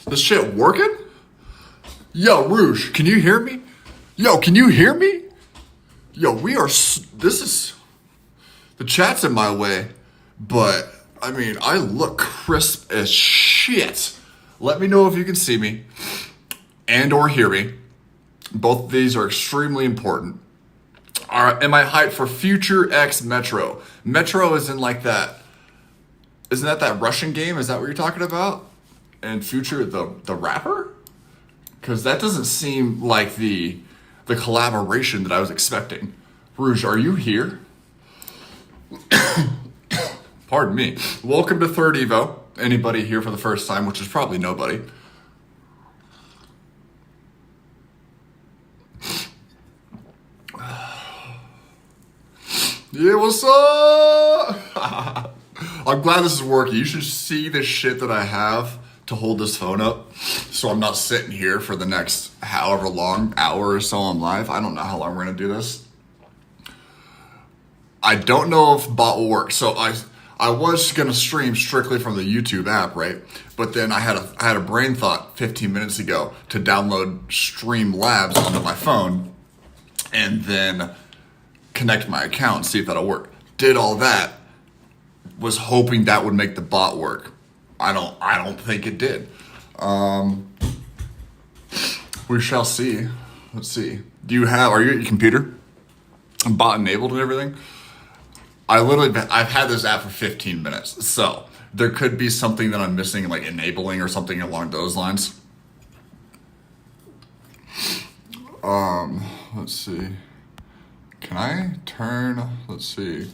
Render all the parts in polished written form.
This shit working? Yo, Rouge, can you hear me? Yo, can you hear me? Yo, this is, the chat's in my way, but, I mean, I look crisp as shit. Let me know if you can see me and or hear me. Both of these are extremely important. Am I hyped for Future X Metro? Metro is in like that, isn't that Russian game? Is that what you're talking about? And Future, the rapper? Because that doesn't seem like the collaboration that I was expecting. Rouge, are you here? Pardon me. Welcome to Third Evo. Anybody here for the first time, which is probably nobody. Yeah, what's up? I'm glad this is working. You should see the shit that I have to hold this phone up, so I'm not sitting here for the next however long, hour or so on live. I don't know how long we're gonna do this. I don't know if bot will work. So I was gonna stream strictly from the YouTube app, right? But then I had a brain thought 15 minutes ago to download Streamlabs onto my phone and then connect my account and see if that'll work. Did all that, was hoping that would make the bot work. I don't think it did. We shall see. Let's see. Are you at your computer? Bot enabled and everything? I've had this app for 15 minutes, so there could be something that I'm missing, like enabling or something along those lines. Let's see. Can I turn, let's see.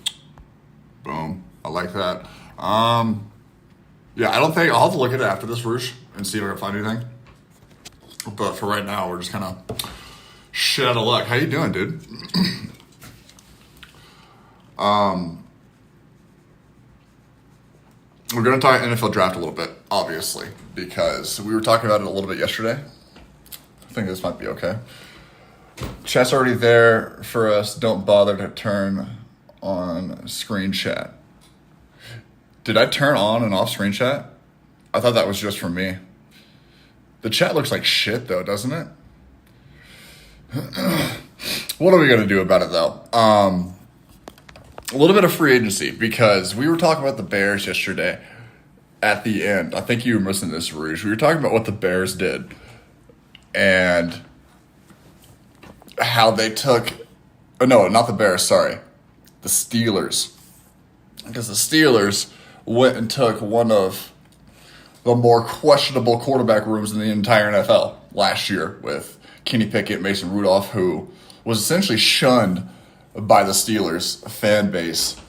Boom. I like that. Yeah, I don't think, I'll have to look at it after this, Rouge, and see if I can find anything. But for right now, we're just kind of shit out of luck. How you doing, dude? We're going to talk NFL draft a little bit, obviously, because we were talking about it a little bit yesterday. I think this might be okay. Chat's already there for us. Don't bother to turn on screen chat. Did I turn on and off screen chat? I thought that was just for me. The chat looks like shit though, doesn't it? What are we going to do about it though? A little bit of free agency, because we were talking about the Bears yesterday at the end. I think you were missing this, Rouge. We were talking about what the Bears did and how they took, oh no, not the Bears, sorry. The Steelers. Because the Steelers went and took one of the more questionable quarterback rooms in the entire NFL last year with Kenny Pickett, Mason Rudolph, who was essentially shunned by the Steelers fan base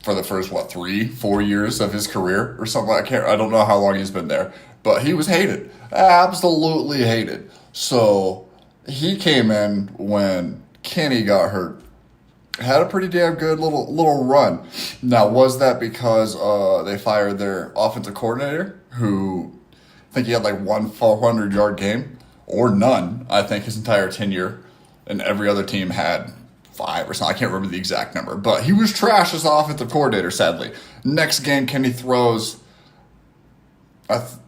for the first, 3-4 years of his career or something. I don't know how long he's been there, but he was hated. Absolutely hated. So he came in when Kenny got hurt. Had a pretty damn good little run. Now, was that because they fired their offensive coordinator, who I think he had like one 400-yard game, or none, I think, his entire tenure, and every other team had 5 or something. I can't remember the exact number, but he was trash as the offensive coordinator, sadly. Next game, Kenny throws, can't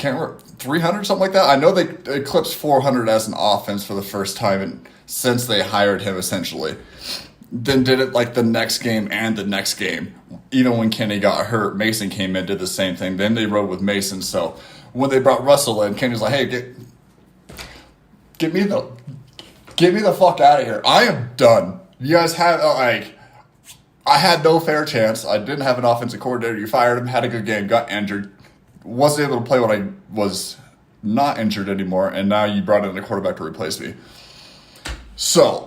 remember, 300, something like that. I know they eclipsed 400 as an offense for the first time since they hired him, essentially. Then did it like the next game and the next game. Even when Kenny got hurt, Mason came in, did the same thing. Then they rode with Mason. So when they brought Russell in, Kenny's like, hey, get me the fuck out of here. I am done. You guys have, I had no fair chance. I didn't have an offensive coordinator. You fired him, had a good game, got injured. Wasn't able to play when I was not injured anymore. And now you brought in a quarterback to replace me. So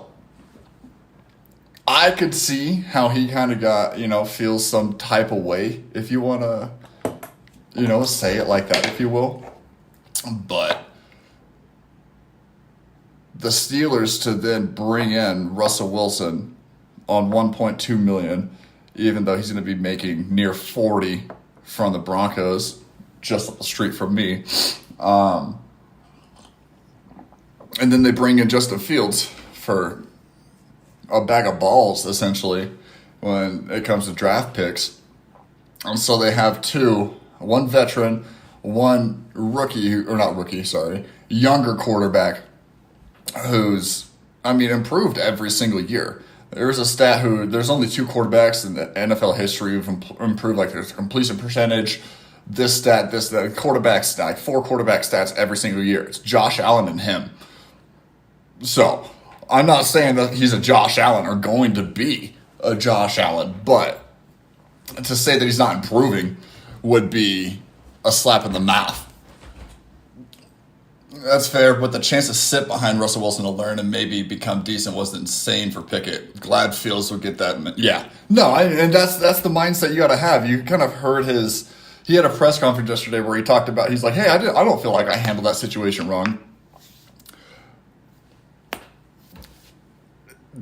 I could see how he kind of got, feels some type of way, if you want to, say it like that, if you will. But the Steelers to then bring in Russell Wilson on $1.2 million, even though he's going to be making near 40 from the Broncos, just up the street from me. And then they bring in Justin Fields for a bag of balls, essentially, when it comes to draft picks. And so they have one veteran, one younger quarterback who's, improved every single year. There's a stat there's only two quarterbacks in the NFL history who've improved, like their completion percentage, this stat, the quarterback stat, like 4 quarterback stats every single year. It's Josh Allen and him. So, I'm not saying that he's a Josh Allen or going to be a Josh Allen, but to say that he's not improving would be a slap in the mouth. That's fair, but the chance to sit behind Russell Wilson to learn and maybe become decent was insane for Pickett. Glad Fields would get that. Yeah. No, and that's the mindset you got to have. You kind of heard he had a press conference yesterday where he talked about, he's like, hey, I don't feel like I handled that situation wrong.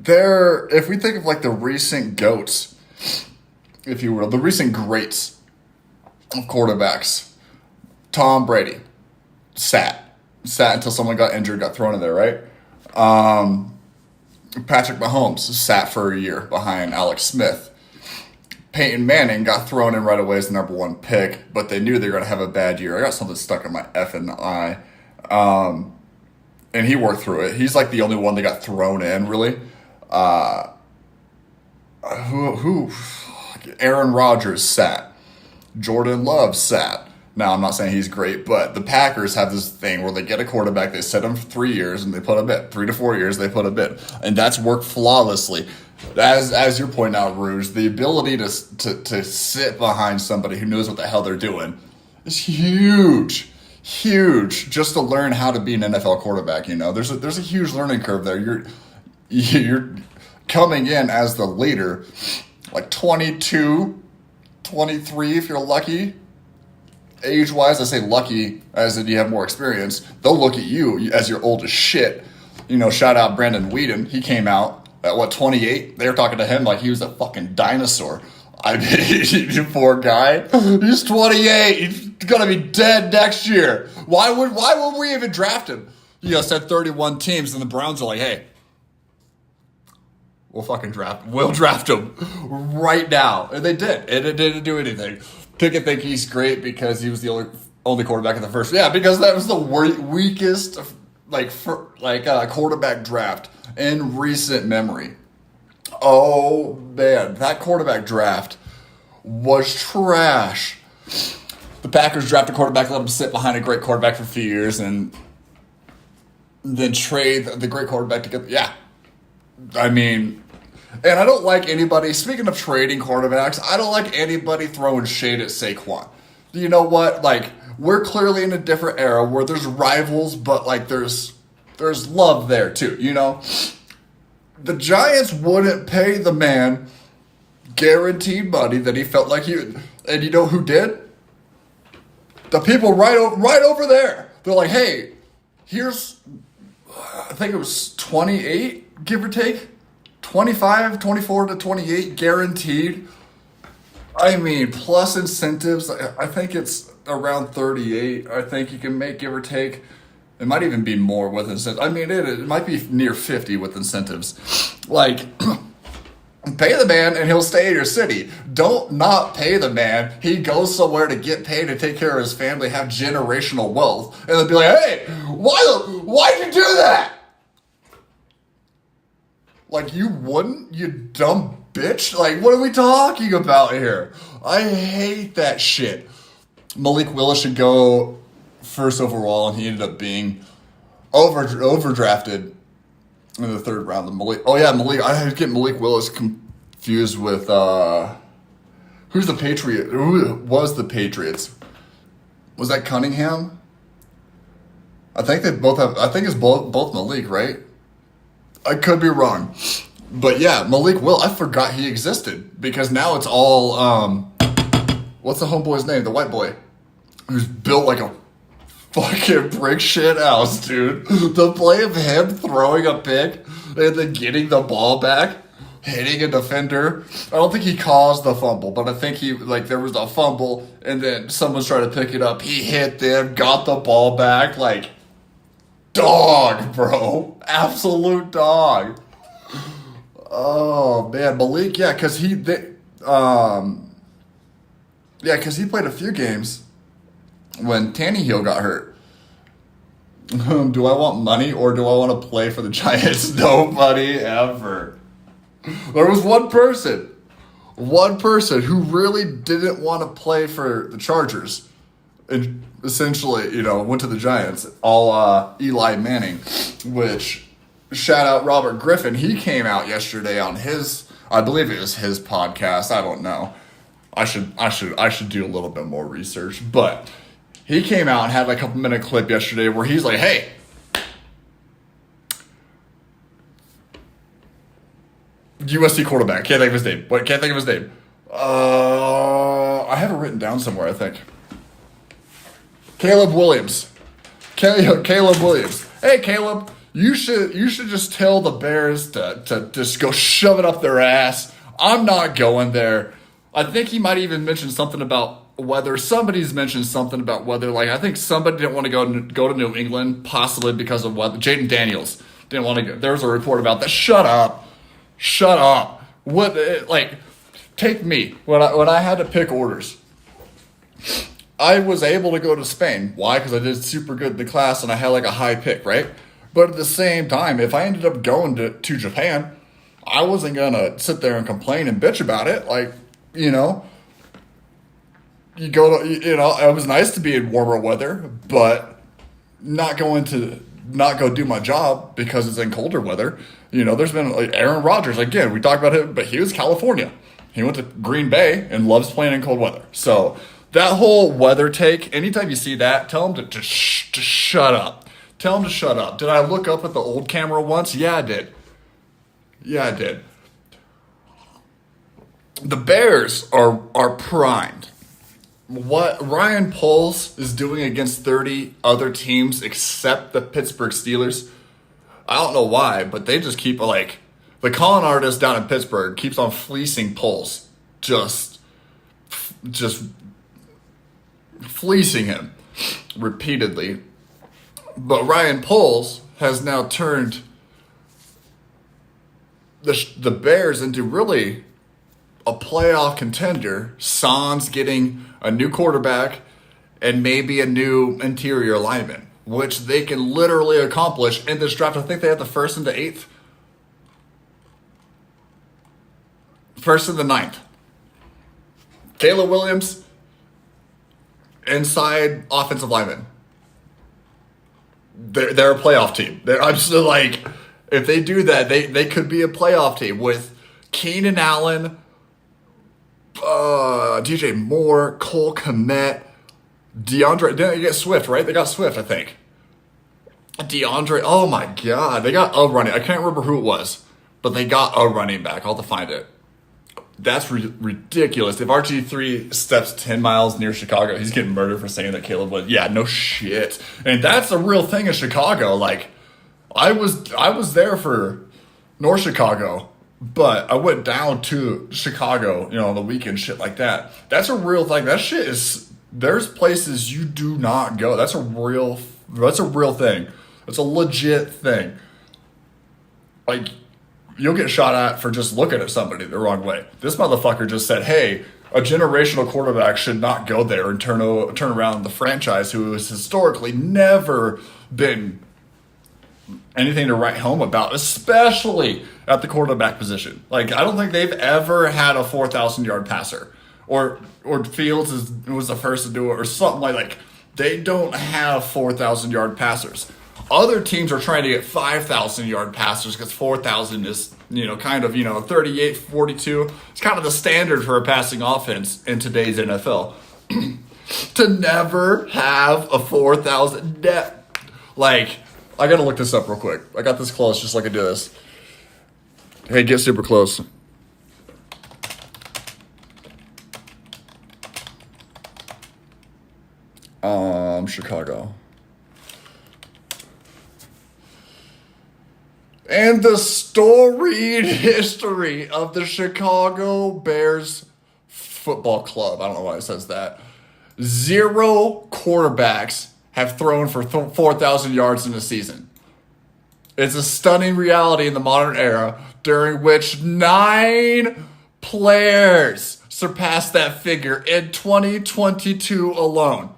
If we think of like the recent GOATs, if you will, the recent greats of quarterbacks, Tom Brady sat until someone got injured, got thrown in there, right? Patrick Mahomes sat for a year behind Alex Smith. Peyton Manning got thrown in right away as the number 1 pick, but they knew they were going to have a bad year. I got something stuck in my effing eye. And he worked through it. He's like the only one that got thrown in, really. Aaron Rodgers sat. Jordan Love sat. Now, I'm not saying he's great, but the Packers have this thing where they get a quarterback, they set him for 3 years, and they put a bid. 3 to 4 years, they put a bid. And that's worked flawlessly. As you're pointing out, Rouge, the ability to sit behind somebody who knows what the hell they're doing is huge. Huge. Just to learn how to be an NFL quarterback, There's a huge learning curve there. You're coming in as the leader, like 22, 23 if you're lucky. Age-wise, I say lucky, as in you have more experience. They'll look at you as you're old as shit. Shout out Brandon Whedon. He came out at, 28? They were talking to him like he was a fucking dinosaur. You poor guy. He's 28. He's going to be dead next year. Why would we even draft him? Said 31 teams, and the Browns are like, hey, we'll draft him right now. And they did. And it didn't do anything. Pickett think he's great because he was the only quarterback in the first. Yeah, because that was the weakest quarterback draft in recent memory. Oh man, that quarterback draft was trash. The Packers drafted a quarterback, let him sit behind a great quarterback for a few years, and then trade the great quarterback to get. Yeah, and I don't like anybody, speaking of trading quarterbacks, I don't like anybody throwing shade at Saquon. You know what? We're clearly in a different era where there's rivals, but, there's love there, too, The Giants wouldn't pay the man guaranteed money that he felt like he would. And you know who did? The people right over there. They're like, hey, here's, I think it was 28, give or take. 25, 24 to 28 guaranteed. Plus incentives. I think it's around 38. I think you can make, give or take. It might even be more with incentives. It might be near 50 with incentives. Pay the man and he'll stay in your city. Don't not pay the man. He goes somewhere to get paid to take care of his family, have generational wealth, and they'll be like, hey, why'd you do that? You wouldn't, you dumb bitch? What are we talking about here? I hate that shit. Malik Willis should go first overall, and he ended up being overdrafted in the 3rd round. Malik. I get Malik Willis confused with who's the Patriot? Who was the Patriots? Was that Cunningham? I think they both have. I think it's both Malik, right? I could be wrong. But yeah, Malik Will, I forgot he existed because now it's all, what's the homeboy's name? The white boy who's built like a fucking brick shit house, dude. The play of him throwing a pick and then getting the ball back, hitting a defender. I don't think he caused the fumble, but I think there was a fumble and then someone's trying to pick it up. He hit them, got the ball back, dog, bro. Absolute dog. Oh, man. Malik, yeah, because he played a few games. when Tannehill got hurt. Do I want money or do I want to play for the Giants? Nobody ever. There was one person who really didn't want to play for the Chargers and essentially, went to the Giants, all Eli Manning, which, shout out Robert Griffin. He came out yesterday on I believe it was his podcast. I don't know. I should do a little bit more research, but he came out and had like a couple-minute clip yesterday where he's like, hey, USC quarterback. Can't think of his name. I have it written down somewhere, I think. Caleb Williams. Caleb Williams. Hey, Caleb, you should just tell the Bears to just go shove it up their ass. I'm not going there. I think he might even mention something about weather. Somebody's mentioned something about weather. Like, I think somebody didn't want to go to New England, possibly because of weather. Jaden Daniels didn't want to go. There was a report about that. Shut up. Take me. When I had to pick orders, I was able to go to Spain. Why? Because I did super good in the class and I had like a high pick, right? But at the same time, if I ended up going to Japan, I wasn't going to sit there and complain and bitch about it. Like, you go to, it was nice to be in warmer weather, but not go do my job because it's in colder weather. There's been like Aaron Rodgers, again, we talked about him, but he was California. He went to Green Bay and loves playing in cold weather. So that whole weather take, anytime you see that, tell him to shut up. Tell him to shut up. Did I look up at the old camera once? Yeah, I did. The Bears are primed. What Ryan Poles is doing against 30 other teams except the Pittsburgh Steelers, I don't know why, but they just keep the con artist down in Pittsburgh keeps on fleecing Poles, just fleecing him repeatedly. But Ryan Poles has now turned the Bears into really a playoff contender. Sans getting a new quarterback and maybe a new interior lineman, which they can literally accomplish in this draft. I think they have the 1st and the 8th. 1st and the 9th. Caleb Williams, inside offensive lineman. They're a playoff team. I'm just like, if they do that, they could be a playoff team with Keenan Allen, DJ Moore, Cole Kmet, DeAndre. Didn't they get Swift, right? They got Swift, I think. DeAndre. Oh my God, they got a running. I can't remember who it was, but they got a running back. I'll have to find it. That's ridiculous. If RG3 steps 10 miles near Chicago, he's getting murdered for saying that Caleb was. Yeah, no shit. And that's a real thing in Chicago. Like, I was there for North Chicago, but I went down to Chicago, on the weekend, shit like that. That's a real thing. That shit is. There's places you do not go. That's a real thing. It's a legit thing. Like, you'll get shot at for just looking at somebody the wrong way. This motherfucker just said, hey, a generational quarterback should not go there and turn around the franchise who has historically never been anything to write home about, especially at the quarterback position. Like, I don't think they've ever had a 4,000-yard passer. Or Fields was the first to do it or something like they don't have 4,000-yard passers. Other teams are trying to get 5,000-yard passers because 4,000 is, kind of, 38, 42. It's kind of the standard for a passing offense in today's NFL. To never have a 4,000 net. Like, I got to look this up real quick. I got this close just like I do this. Hey, get super close. Chicago. And the storied history of the Chicago Bears football club. I don't know why it says that. 0 quarterbacks have thrown for 4,000 yards in a season. It's a stunning reality in the modern era during which 9 players surpassed that figure in 2022 alone.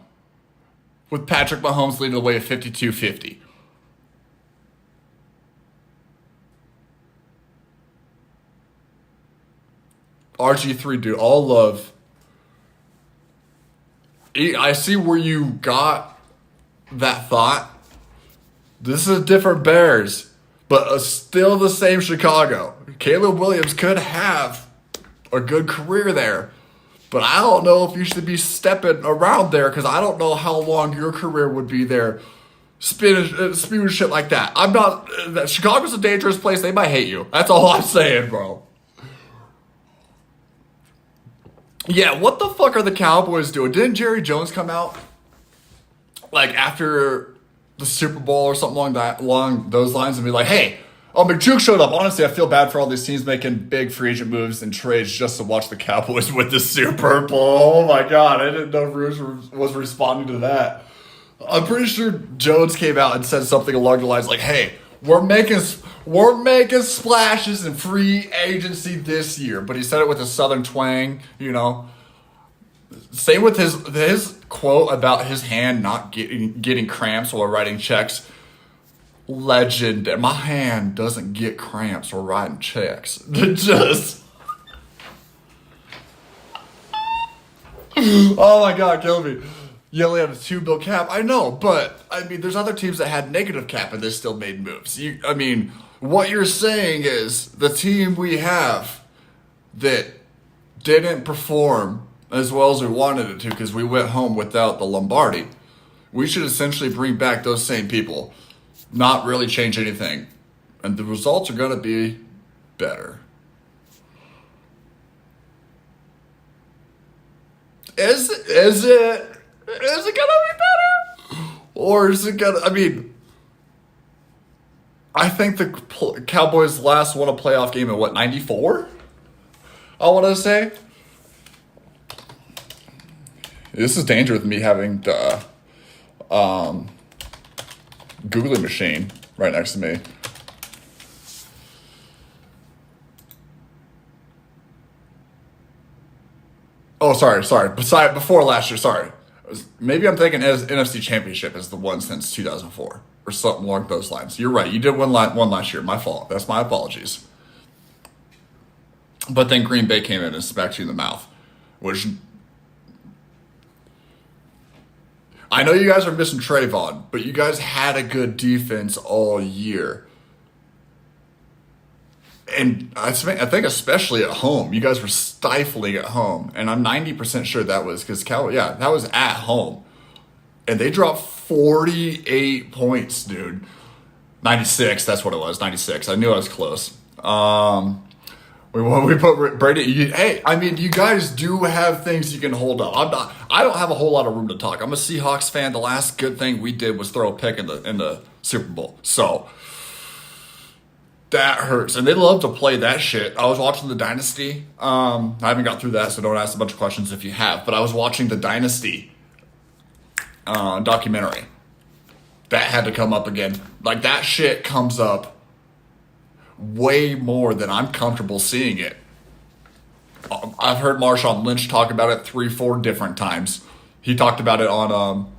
with Patrick Mahomes leading the way at 52-50. RG3, dude, all love. I see where you got that thought. This is different Bears, but still the same Chicago. Caleb Williams could have a good career there, but I don't know if you should be stepping around there because I don't know how long your career would be there spewing shit like that. I'm not... Chicago's a dangerous place. They might hate you. That's all I'm saying, bro. Yeah, what the fuck are the Cowboys doing? Didn't Jerry Jones come out like after the Super Bowl or something along those lines and be like, hey, McJuke showed up. Honestly, I feel bad for all these teams making big free agent moves and trades just to watch the Cowboys with the Super Bowl. Oh my God, I didn't know Bruce was responding to that. I'm pretty sure Jones came out and said something along the lines like, hey, we're making splashes in free agency this year, but he said it with a southern twang, you know. Same with his quote about his hand not getting cramps while writing checks. Legend. My hand doesn't get cramps while writing checks. Just. Oh my God, kill me. You only had a $2 billion cap. I know, but I mean, there's other teams that had negative cap and they still made moves. I mean, what you're saying is the team we have that didn't perform as well as we wanted it to because we went home without the Lombardi. We should essentially bring back those same people, not really change anything, and the results are going to be better. Is it gonna be better? Or is it gonna... I mean, I think the Cowboys last won a playoff game in, 94? I want to say. This is dangerous with me having the Googling machine right next to me. Oh, sorry. Before last year, sorry. Maybe I'm thinking as NFC Championship is the one since 2004 or something along those lines. You're right. You did one last year. My fault. That's my apologies. But then Green Bay came in and smacked you in the mouth, which I know you guys are missing Trayvon, but you guys had a good defense all year. And I think especially at home, you guys were stifling at home. And I'm 90% sure that was because that was at home. And they dropped 48 points, dude. 96, that's what it was, 96. I knew I was close. We put Brady. You guys do have things you can hold up. I don't have a whole lot of room to talk. I'm a Seahawks fan. The last good thing we did was throw a pick in the Super Bowl. So that hurts, and they love to play that shit. I was watching the Dynasty. I haven't got through that, so don't ask a bunch of questions if you have. But I was watching the Dynasty documentary. That had to come up again. Like that shit comes up way more than I'm comfortable seeing it. I've heard Marshawn Lynch talk about it 3-4 different times. He talked about it on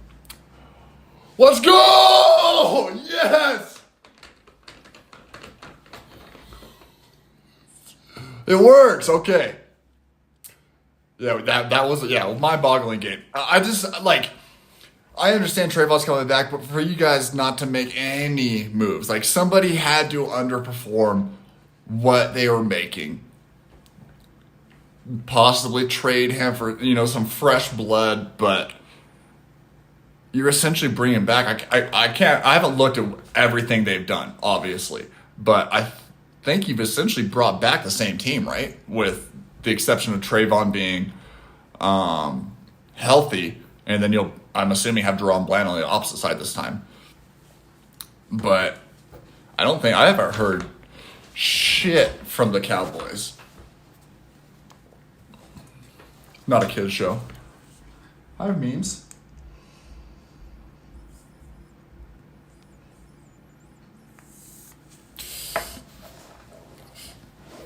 Let's go! Yes! It works, okay. Yeah, that was mind-boggling game. I just I understand Trayvon's coming back, but for you guys not to make any moves, somebody had to underperform what they were making. Possibly trade him for, some fresh blood, but you're essentially bringing back, I haven't looked at everything they've done, obviously, but I think you've essentially brought back the same team, right? With the exception of Trayvon being healthy, and then I'm assuming have Jerome Bland on the opposite side this time. But I haven't heard shit from the Cowboys. Not a kid's show. I have memes.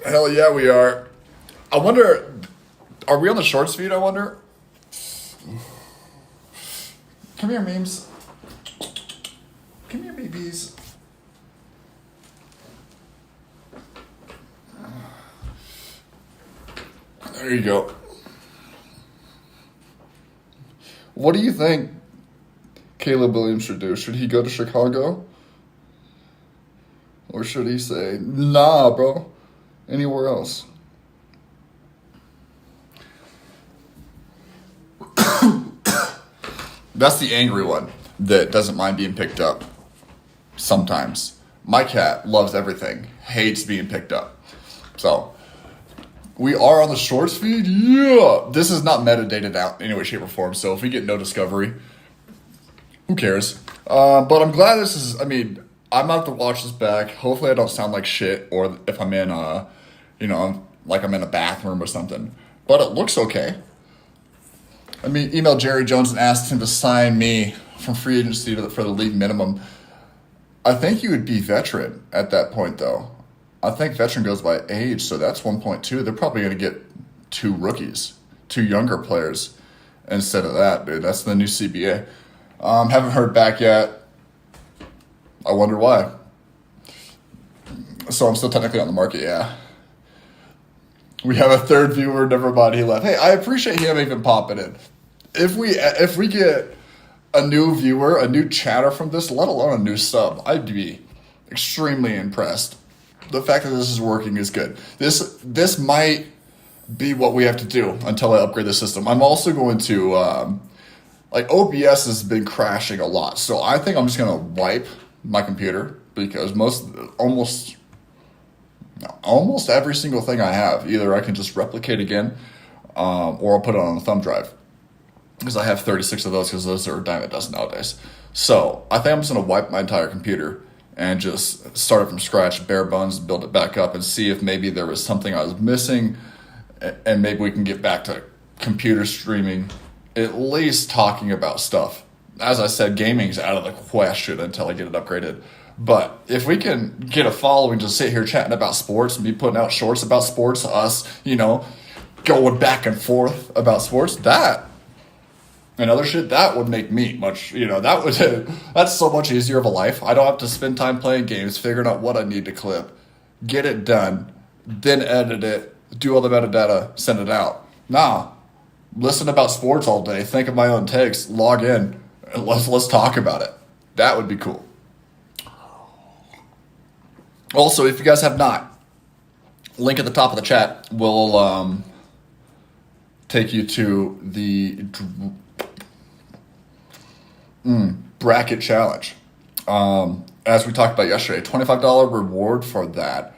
Hell yeah, we are. I wonder, are we on the shorts feed, I wonder? Come here, memes. Come here, babies. There you go. What do you think Caleb Williams should do? Should he go to Chicago? Or should he say, nah, bro, anywhere else? That's the angry one that doesn't mind being picked up sometimes. My cat loves everything, hates being picked up. So, we are on the shorts feed? Yeah! This is not metadated out in any way, shape, or form, so if we get no discovery, who cares? But I'm glad this is, I'm going to have to watch this back. Hopefully I don't sound like shit, or if I'm in, like I'm in a bathroom or something. But it looks okay. Emailed Jerry Jones and asked him to sign me from free agency for the league minimum. I think you would be veteran at that point, though. I think veteran goes by age, so that's 1.2. They're probably going to get 2 rookies, 2 younger players instead of that, dude. That's the new CBA. Haven't heard back yet. I wonder why. So I'm still technically on the market, yeah. We have a third viewer, never mind, he left. Hey, I appreciate him even popping in. If we get a new viewer, a new chatter from this, let alone a new sub, I'd be extremely impressed. The fact that this is working is good. This might be what we have to do until I upgrade the system. I'm also going to, OBS has been crashing a lot, so I think I'm just going to wipe my computer because almost every single thing I have, either I can just replicate again, or I'll put it on a thumb drive. Because I have 36 of those, because those are a dime a dozen nowadays. So I think I'm just going to wipe my entire computer and just start it from scratch, bare bones, build it back up, and see if maybe there was something I was missing, and maybe we can get back to computer streaming, at least talking about stuff. As I said, gaming's out of the question until I get it upgraded. But if we can get a following to sit here chatting about sports, me putting out shorts about sports, us, going back and forth about sports, that and other shit, that would make me much, that's so much easier of a life. I don't have to spend time playing games, figuring out what I need to clip, get it done, then edit it, do all the metadata, send it out. Nah, listen about sports all day, think of my own takes, log in, and let's talk about it. That would be cool. Also, if you guys have not, link at the top of the chat will take you to the bracket challenge. As we talked about yesterday, $25 reward for that.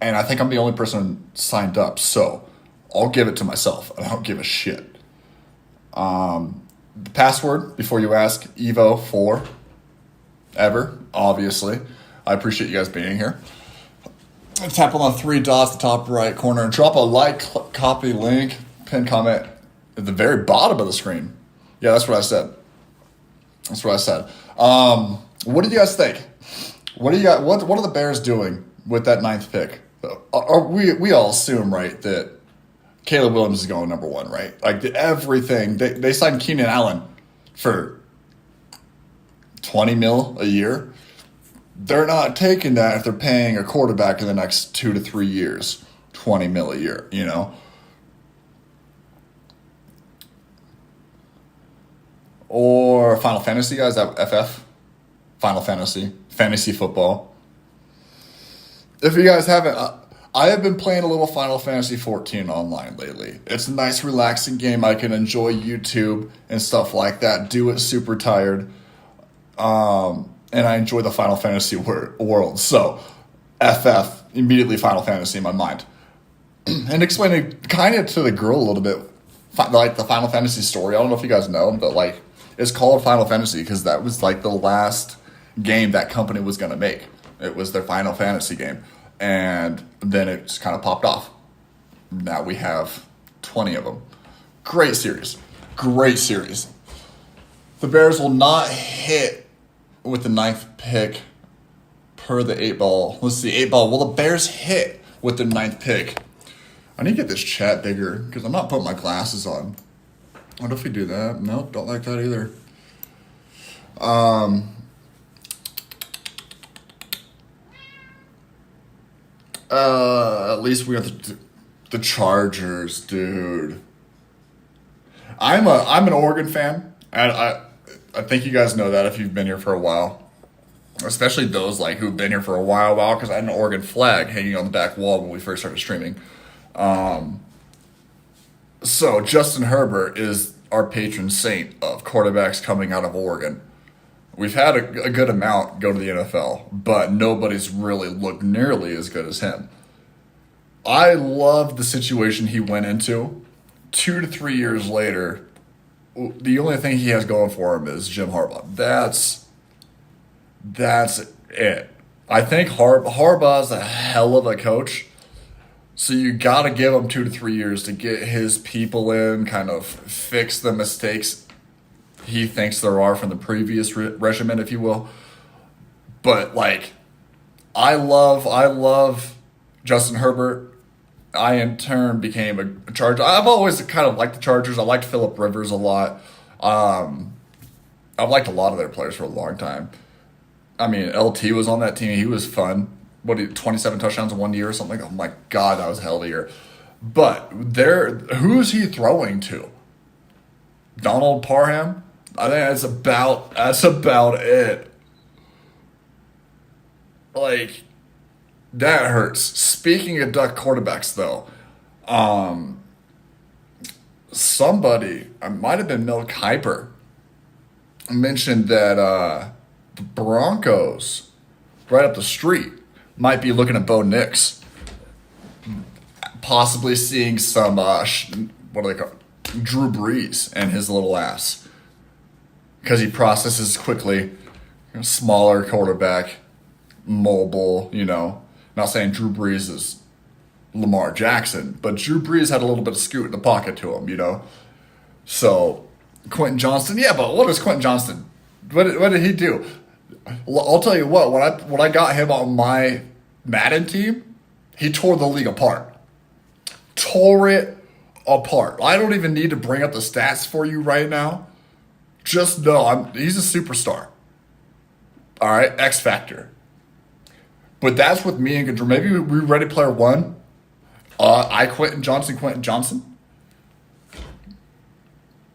And I think I'm the only person signed up, so I'll give it to myself. I don't give a shit. The password, before you ask, Evo4 ever, obviously. I appreciate you guys being here. Tap on the 3 dots at the top right corner and drop a like, copy, link, pin comment at the very bottom of the screen. Yeah, that's what I said. What do you guys think? What are the Bears doing with that 9th pick? We all assume, right, that Caleb Williams is going number 1, right? Like everything. They signed Keenan Allen for $20 million a year. They're not taking that if they're paying a quarterback in the next 2 to 3 years, $20 million a year, Or Final Fantasy, guys, that FF? Final Fantasy, fantasy football. If you guys haven't, I have been playing a little Final Fantasy 14 online lately. It's a nice, relaxing game. I can enjoy YouTube and stuff like that. Do it super tired. And I enjoy the Final Fantasy world. So, FF, immediately Final Fantasy in my mind. And explaining kind of to the girl a little bit, like the Final Fantasy story. I don't know if you guys know, but like, it's called Final Fantasy because that was like the last game that company was going to make. It was their Final Fantasy game. And then it just kind of popped off. Now we have 20 of them. Great series. The Bears will not hit with the 9th pick per the 8-ball. Let's see, 8-ball. Will the Bears hit with the 9th pick? I need to get this chat bigger because I'm not putting my glasses on. What if we do that? Nope, don't like that either. At least we got the Chargers, dude. I'm an Oregon fan, and I think you guys know that if you've been here for a while, especially those like who've been here for a while, because I had an Oregon flag hanging on the back wall when we first started streaming. So Justin Herbert is our patron saint of quarterbacks coming out of Oregon. We've had a good amount go to the NFL, but nobody's really looked nearly as good as him. I love the situation he went into. 2 to 3 years later, the only thing he has going for him is Jim Harbaugh. That's it. I think Harbaugh's a hell of a coach. So you got to give him 2 to 3 years to get his people in, kind of fix the mistakes he thinks there are from the previous regimen, if you will. But like, I love Justin Herbert. I in turn became a Charger. I've always kind of liked the Chargers. I liked Phillip Rivers a lot. I've liked a lot of their players for a long time. I mean, LT was on that team. He was fun. 27 touchdowns in 1 year or something? Oh my God, that was a hell of a year. But who's he throwing to? Donald Parham? I think that's about it. Like, that hurts. Speaking of Duck quarterbacks, though, somebody, I might have been Milk Hyper, mentioned that the Broncos, right up the street, might be looking at Bo Nix, possibly seeing some what do they call it? Drew Brees and his little ass, because he processes quickly, smaller quarterback, mobile. Not saying Drew Brees is Lamar Jackson, but Drew Brees had a little bit of scoot in the pocket to him. So Quentin Johnston, yeah, but what is Quentin Johnston? What did he do? I'll tell you what. When I got him on my Madden team, he tore the league apart. Tore it apart. I don't even need to bring up the stats for you right now. Just know he's a superstar. All right, X Factor. But that's with me and Control. Maybe we Ready Player One. Quentin Johnson.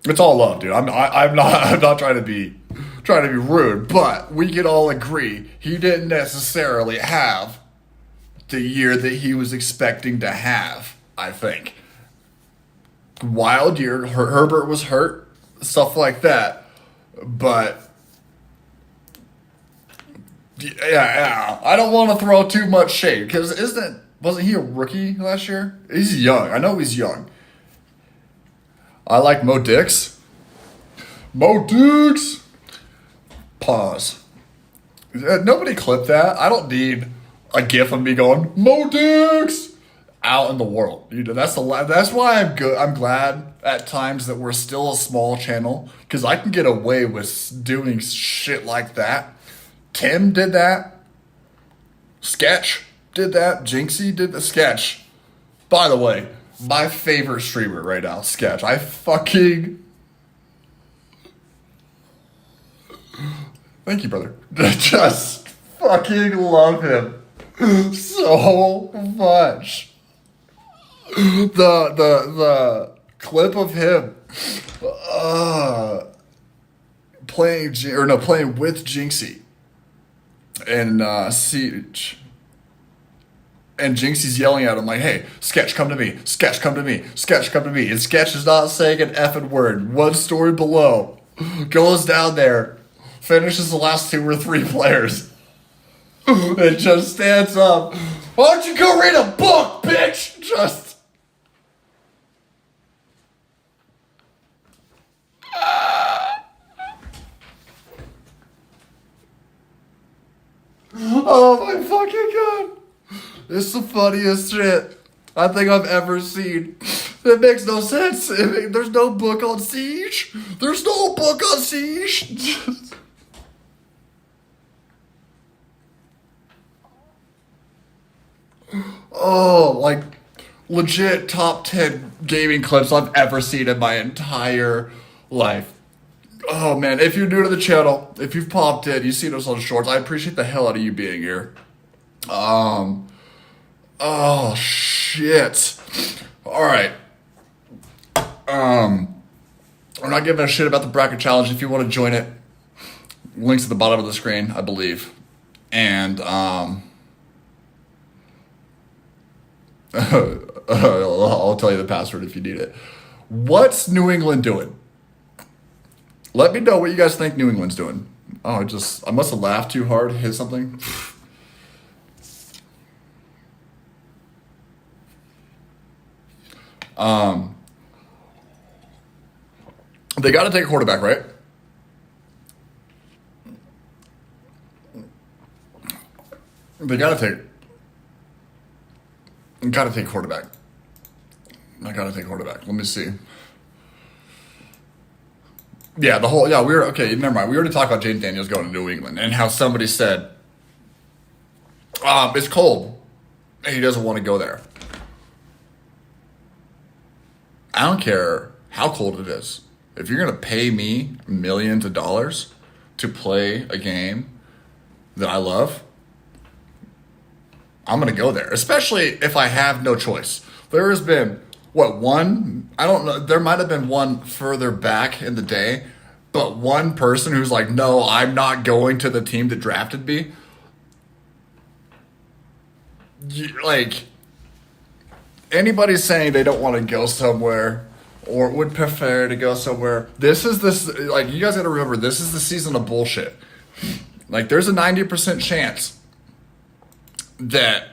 It's all love, dude. I'm not trying to be rude, but we can all agree he didn't necessarily have the year that he was expecting to have. I think wild year. Herbert was hurt, stuff like that, but. Yeah. I don't want to throw too much shade because wasn't he a rookie last year? He's young. I know he's young. I like Mo Dix. Pause. Nobody clip that. I don't need a gif of me going Mo Dix out in the world. That's why I'm good. I'm glad at times that we're still a small channel because I can get away with doing shit like that. Tim did that. Sketch did that. Jinxie did the Sketch. By the way, my favorite streamer right now, Sketch. I fucking... Thank you, brother. Just fucking love him so much. The clip of him playing with Jinxie and Siege. And Jinxie's yelling at him like, hey, Sketch, come to me. Sketch, come to me. Sketch, come to me. And Sketch is not saying an effing word. One story below. Goes down there. Finishes the last 2 or 3 players. And just stands up. Why don't you go read a book, bitch? Just... Oh my fucking god. It's the funniest shit I think I've ever seen. It makes no sense. There's no book on Siege. There's no book on Siege. Oh, like legit top 10 gaming clips I've ever seen in my entire life. Oh man, if you're new to the channel, if you've popped in, you've seen us on shorts, I appreciate the hell out of you being here. Oh shit. Alright. We're not giving a shit about the bracket challenge. If you want to join it, links at the bottom of the screen, I believe. And I'll tell you the password if you need it. What's New England doing? Let me know what you guys think New England's doing. Oh, I must have laughed too hard, hit something. They got to take a quarterback, right? They got to take quarterback. I got to take quarterback. Let me see. Yeah, never mind. We already talked about Jaden Daniels going to New England and how somebody said, it's cold. He doesn't want to go there. I don't care how cold it is. If you're going to pay me millions of dollars to play a game that I love, I'm going to go there, especially if I have no choice. There has been, one? I don't know. There might have been one further back in the day, but one person who's like, no, I'm not going to the team that drafted me. Anybody saying they don't want to go somewhere or would prefer to go somewhere, you guys got to remember, this is the season of bullshit. There's a 90% chance that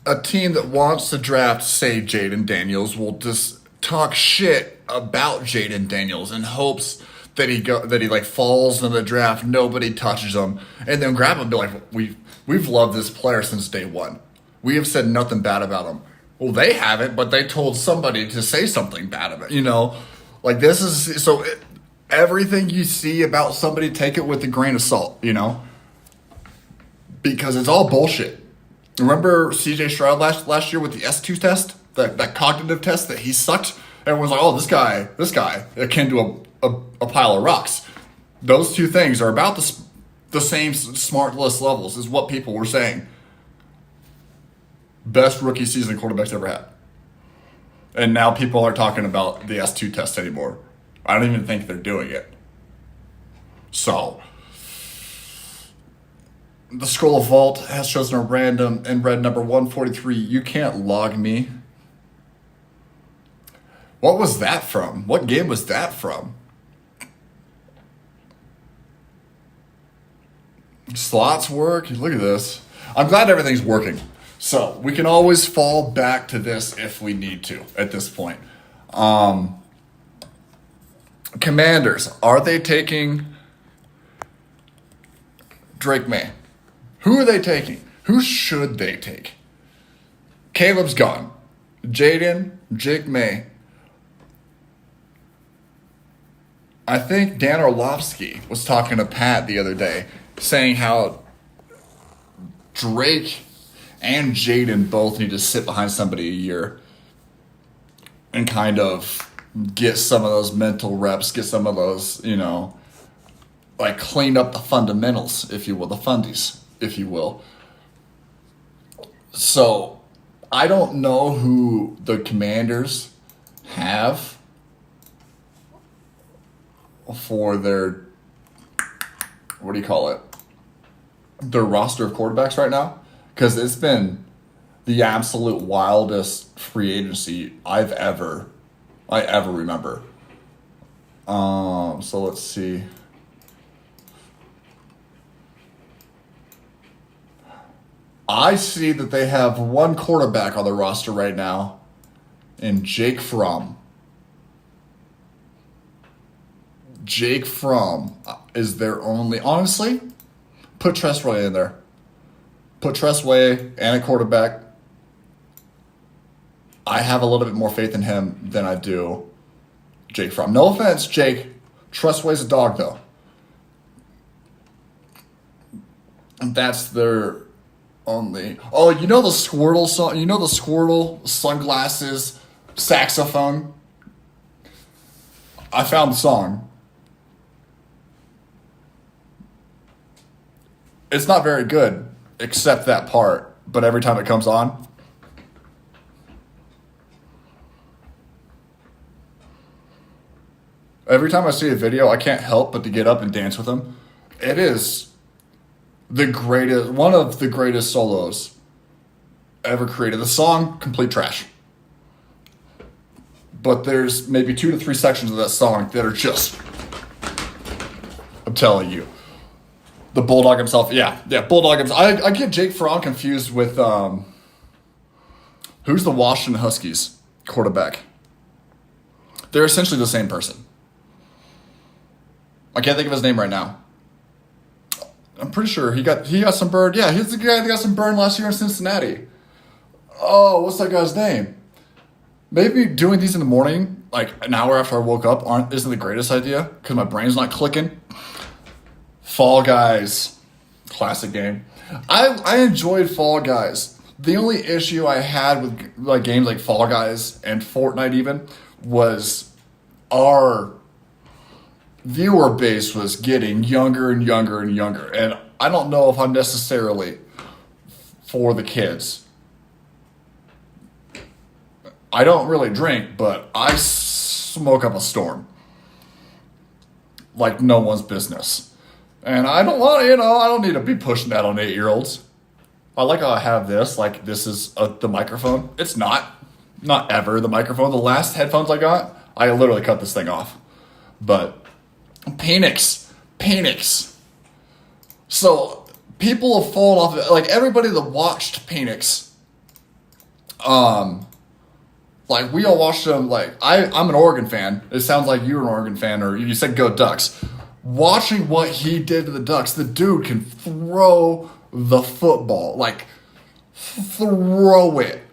a team that wants to draft, say, Jaden Daniels will just talk shit about Jaden Daniels in hopes that he falls in the draft, nobody touches him, and then grab him and be like, we've loved this player since day one. We have said nothing bad about him. Well, they haven't, but they told somebody to say something bad about it. Everything you see about somebody, take it with a grain of salt, because it's all bullshit. Remember CJ Stroud last year with the S2 test, that cognitive test that he sucked? Everyone's like, oh, this guy akin to a pile of rocks. Those two things are about the same smartless levels is what people were saying. Best rookie season quarterbacks ever had. And now people aren't talking about the S2 test anymore. I don't even think they're doing it. So, the scroll of vault has chosen a random and red number 143. You can't log me. What was that from? What game was that from? Slots work. Look at this. I'm glad everything's working. So we can always fall back to this if we need to at this point. Commanders, are they taking Drake May? Who are they taking? Who should they take? Caleb's gone. Jaden, Jake May. I think Dan Orlovsky was talking to Pat the other day, saying how Drake and Jaden both need to sit behind somebody a year and kind of get some of those mental reps, get some of those, clean up the fundamentals, if you will, the fundies, if you will. So, I don't know who the Commanders have for their, their roster of quarterbacks right now. Because it's been the absolute wildest free agency I ever remember. So let's see. I see that they have one quarterback on the roster right now, and Jake Fromm. Jake Fromm is their only... Honestly, put Tressway in there. Put Tressway and a quarterback. I have a little bit more faith in him than I do Jake Fromm. No offense, Jake. Tressway's a dog, though. And that's their only... Oh, you know the Squirtle song? You know the Squirtle sunglasses saxophone? I found the song. It's not very good, except that part. But every time it comes on, every time I see a video, I can't help but to get up and dance with him. It is one of the greatest solos ever created. The song, complete trash. But there's maybe 2 to 3 sections of that song that are just, I'm telling you. The Bulldog himself, yeah, Bulldog himself. I get Jake Fromm confused with, who's the Washington Huskies quarterback? They're essentially the same person. I can't think of his name right now. I'm pretty sure he got some burn. Yeah, he's the guy that got some burn last year in Cincinnati. Oh, what's that guy's name? Maybe doing these in the morning, like an hour after I woke up, isn't the greatest idea because my brain's not clicking. Fall Guys, classic game. I enjoyed Fall Guys. The only issue I had with like games like Fall Guys and Fortnite even was our viewer base was getting younger and younger and younger. And I don't know if I'm necessarily for the kids. I don't really drink, but I smoke up a storm. Like no one's business. And I don't want to, I don't need to be pushing that on 8-year-olds. I like how I have this, like this is the microphone. It's not ever the microphone. The last headphones I got, I literally cut this thing off. But Penix. So people have fallen off of it. Like everybody that watched Penix, like we all watched him. Like I'm an Oregon fan. It sounds like you're an Oregon fan, or you said go Ducks. Watching what he did to the Ducks, the dude can throw the football, like throw it.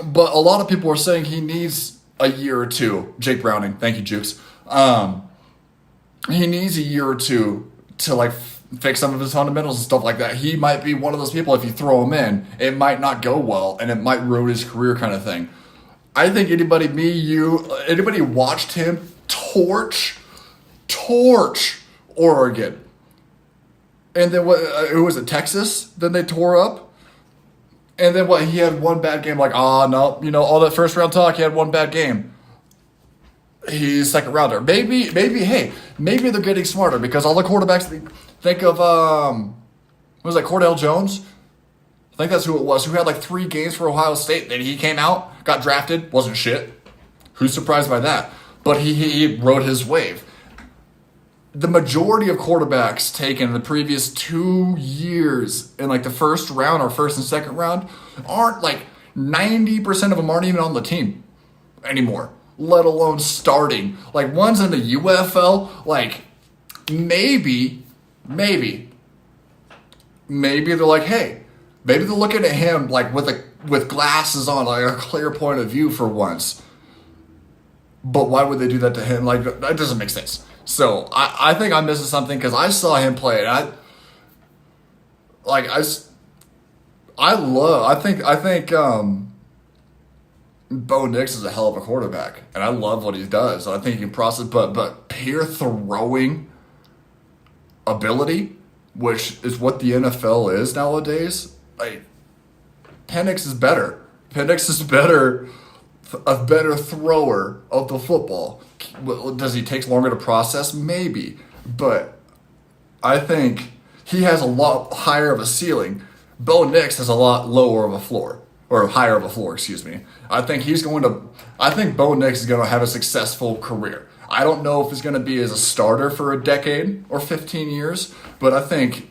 But a lot of people are saying he needs a year or two. Jake Browning, thank you, Jukes. He needs a year or two to like fix some of his fundamentals and stuff like that. He might be one of those people, if you throw him in, it might not go well and it might ruin his career kind of thing. I think anybody watched him torch Oregon. And then who was it, Texas? Then they tore up. And then he had one bad game, like, no, all that first round talk, he had one bad game. He's second rounder. Maybe they're getting smarter because all the quarterbacks, think of, Cordell Jones? I think that's who it was, who had like 3 games for Ohio State. Then he came out, got drafted, wasn't shit. Who's surprised by that? But he rode his wave. The majority of quarterbacks taken in the previous 2 years in like the first round or first and second round aren't like 90% of them aren't even on the team anymore, let alone starting. Like one's in the UFL, like maybe they're like, hey, maybe they're looking at him like with glasses on, like a clear point of view for once. But why would they do that to him? Like that doesn't make sense. So I think I'm missing something because I saw him play and I think Bo Nix is a hell of a quarterback and I love what he does. I think he can process, but pure throwing ability, which is what the NFL is nowadays. Like Penix is better. Penix is a better thrower of the football. Does he take longer to process? Maybe. But I think he has a lot higher of a ceiling. Bo Nix has a lot lower of a floor. Or higher of a floor, excuse me. I think Bo Nix is going to have a successful career. I don't know if he's going to be as a starter for a decade or 15 years. But I think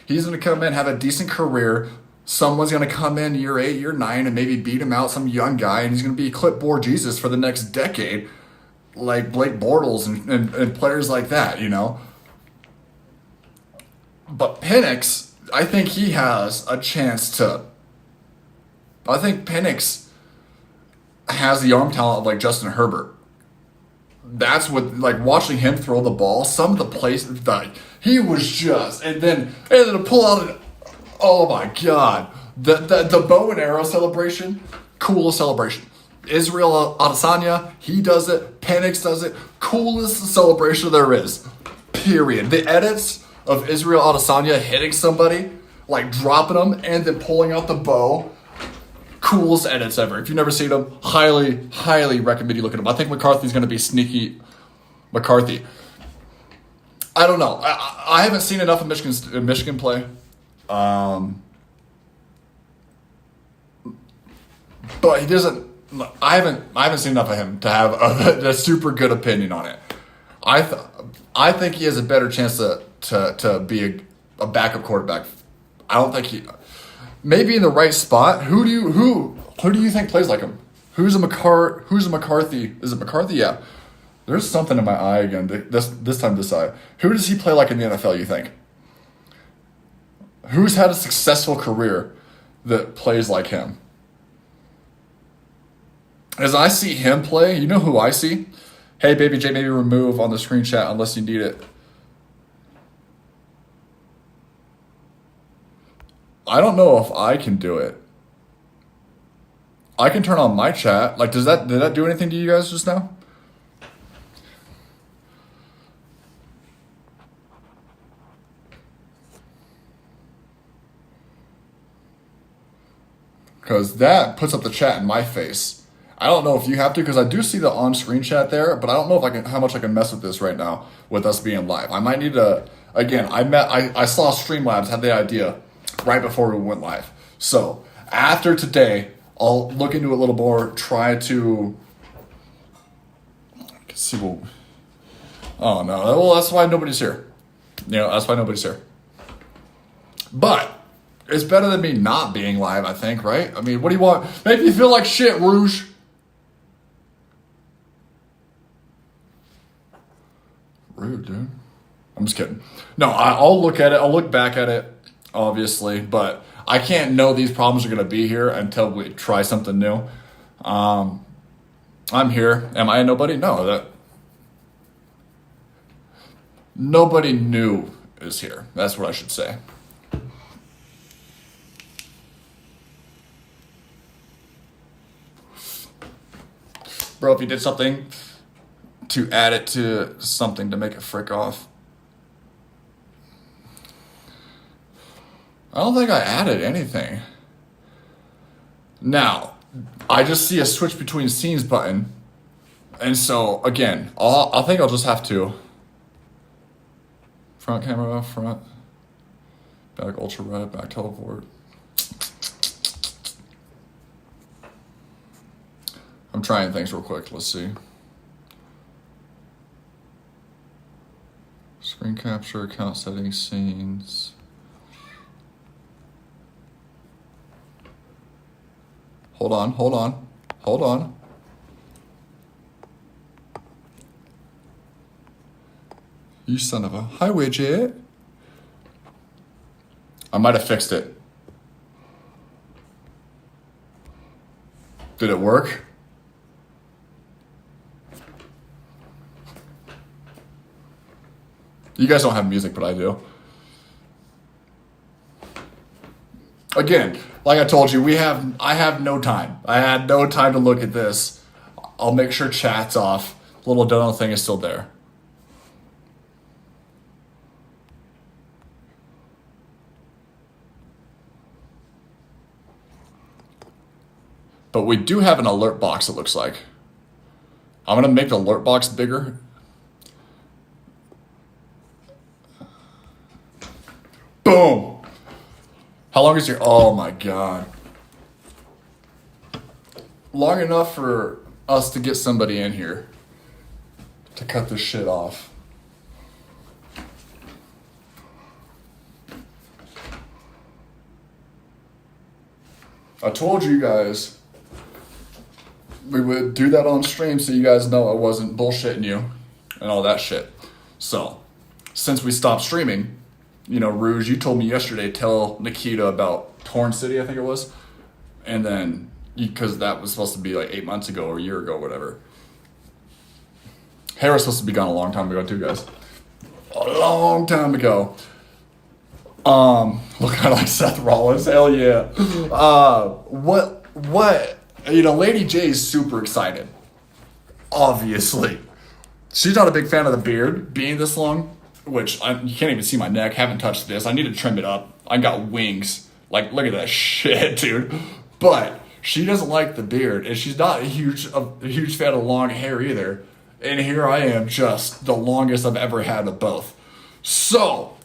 he's going to come in, have a decent career. Someone's going to come in year 8, year 9, and maybe beat him out, some young guy, and he's going to be clipboard Jesus for the next decade, like Blake Bortles and players like that, But Penix, I think he has a chance to... I think Penix has the arm talent of like Justin Herbert. That's what, watching him throw the ball, some of the places that he was just... And then to pull out... Oh my God. The bow and arrow celebration, coolest celebration. Israel Adesanya, he does it. Penix does it. Coolest celebration there is. Period. The edits of Israel Adesanya hitting somebody, like dropping them and then pulling out the bow. Coolest edits ever. If you've never seen them, highly recommend you look at them. I think McCarthy's going to be sneaky McCarthy. I don't know. I haven't seen enough of Michigan play. But he doesn't. I haven't seen enough of him to have a super good opinion on it. I think he has a better chance to be a backup quarterback. I don't think he. Maybe in the right spot. Who do you think plays like him? Who's a McCarthy? Is it McCarthy? Yeah. There's something in my eye again. This time this eye. Who does he play like in the NFL? You think? Who's had a successful career that plays like him? As I see him play, you know who I see? Hey, Baby J, maybe remove on the screen chat unless you need it. I don't know if I can do it. I can turn on my chat. Like, did that do anything to you guys just now? Because that puts up the chat in my face. I don't know if you have to, because I do see the on-screen chat there, but I don't know if how much I can mess with this right now with us being live. I might need to. Again, I saw Streamlabs had the idea right before we went live. So after today, I'll look into it a little more. Try to see what. Oh no! Well, that's why nobody's here. That's why nobody's here. But it's better than me not being live, I think, right? I mean, what do you want? Make me feel like shit, Rouge. Rude, dude. I'm just kidding. No, I'll look at it. I'll look back at it, obviously, but I can't know these problems are going to be here until we try something new. I'm here. Am I a nobody? No, nobody new is here. That's what I should say. Bro, if you did something to add it to something to make it frick off. I don't think I added anything. Now, I just see a switch between scenes button. And so, again, I think I'll just have to. Front camera, front. Back ultra right, back teleport. I'm trying things real quick. Let's see. Screen capture, account settings, scenes. Hold on. You son of a... Hi, widget. I might have fixed it. Did it work? You guys don't have music, but I do. Again, like I told you, I have no time. I had no time to look at this. I'll make sure chat's off. The little donut thing is still there. But we do have an alert box, it looks like. I'm going to make the alert box bigger. Boom! How long is your... Oh my god. Long enough for us to get somebody in here to cut this shit off. I told you guys we would do that on stream so you guys know I wasn't bullshitting you and all that shit. So, since we stopped streaming, Rouge, you told me yesterday, tell Nikita about Torn City, I think it was. And then, because that was supposed to be like 8 months ago or a year ago, whatever. Harris was supposed to be gone a long time ago too, guys. A long time ago. Look kind of like Seth Rollins, hell yeah. What, Lady J is super excited. Obviously. She's not a big fan of the beard being this long. which you can't even see my neck. Haven't touched this. I need to trim it up. I got wings. Like, look at that shit, dude. But she doesn't like the beard, and she's not a huge fan of long hair either. And here I am, just the longest I've ever had of both. So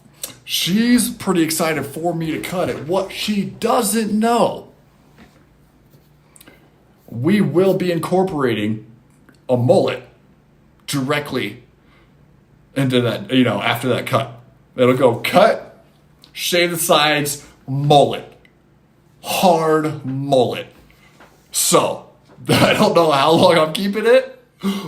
she's pretty excited for me to cut it. What she doesn't know, we will be incorporating a mullet directly into that, after that cut. It'll go cut, shave the sides, mullet. Hard mullet. So, I don't know how long I'm keeping it,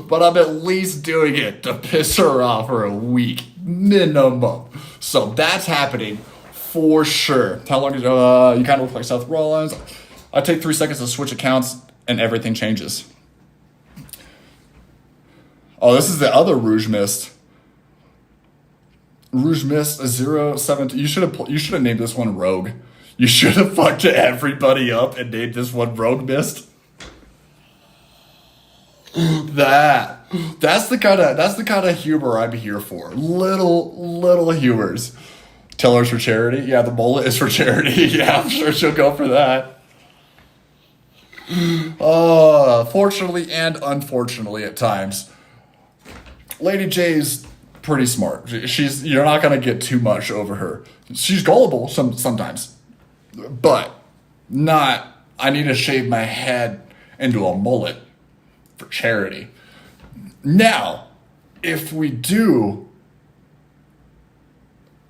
but I'm at least doing it to piss her off for a week minimum. So that's happening for sure. How long did you kind of look like Seth Rollins? I take 3 seconds to switch accounts and everything changes. Oh, this is the other Rouge Mist. Rouge Mist 017. You should have named this one Rogue. You should have fucked everybody up and named this one Rogue Mist. That's the kind of humor I'm here for. Little humors. Tell her's for charity. Yeah, the mullet is for charity. Yeah, I'm sure she'll go for that. Fortunately and unfortunately at times, Lady J's pretty smart. You're not gonna get too much over her. She's gullible sometimes, but not. I need to shave my head into a mullet for charity. Now, if we do,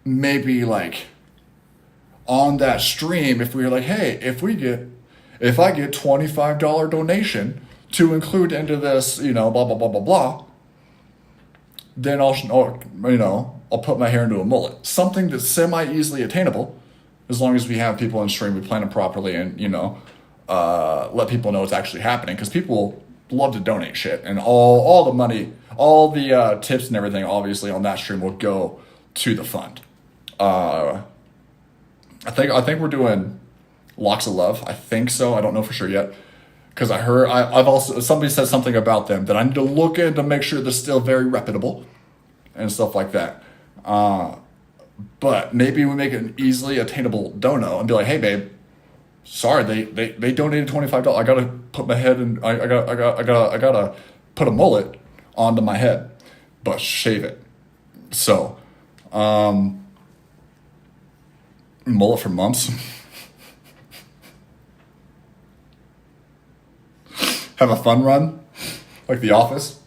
maybe like on that stream, if we were like, hey, if I get $25 donation to include into this, blah, blah, blah, blah, blah, then I'll put my hair into a mullet. Something that's semi-easily attainable, as long as we have people on stream, we plan it properly, and, let people know it's actually happening, because people love to donate shit, and all the money, all the tips and everything, obviously, on that stream will go to the fund. I think we're doing Locks of Love. I think so. I don't know for sure yet, because I've also, somebody said something about them that I need to look in to make sure they're still very reputable and stuff like that. But maybe we make an easily attainable dono and be like, hey babe, sorry, they donated $25. I gotta put my head in. I gotta put a mullet onto my head, but shave it. So, mullet for months. Have a fun run, like The Office.